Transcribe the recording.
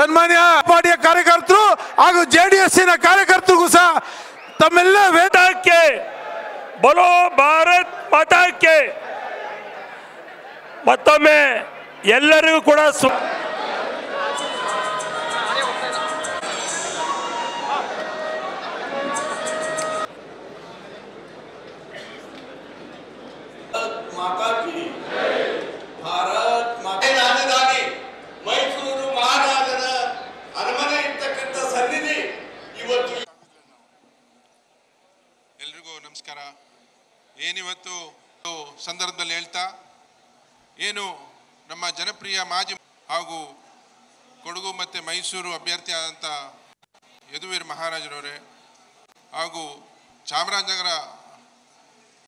ಸನ್ಮಾನ್ಯ ಪಾರ್ಟಿಯ ಕಾರ್ಯಕರ್ತರು ಹಾಗೂ ಜೆಡಿಎಸ್ಸಿನ ಕಾರ್ಯಕರ್ತರಿಗೂ ಸಹ ತಮ್ಮೆಲ್ಲ ವೇದಕ್ಕೆ ಬಲೋ ಭಾರತ್ ಮಾತಾಕ್ಕೆ ಮತ್ತೊಮ್ಮೆ ಎಲ್ಲರಿಗೂ ಕೂಡ माता की भारत माता राजधानी ಮೈಸೂರು ಮಹಾರಾಜರ ಅರಮನೆ ಇರ್ತಕ್ಕಂಥ ಸನ್ನಿಧಿ ಇವತ್ತು ಎಲ್ರಿಗೂ ನಮಸ್ಕಾರ. ಏನಿವತ್ತು ಸಂದರ್ಭದಲ್ಲಿ ಹೇಳ್ತಾ ಏನು ನಮ್ಮ ಜನಪ್ರಿಯ ಮಾಜಿ ಹಾಗೂ ಕೊಡಗು ಮತ್ತು ಮೈಸೂರು ಅಭ್ಯರ್ಥಿಯಾದಂಥ ಯದುವೀರ್ ಮಹಾರಾಜರವರೇ ಹಾಗೂ ಚಾಮರಾಜನಗರ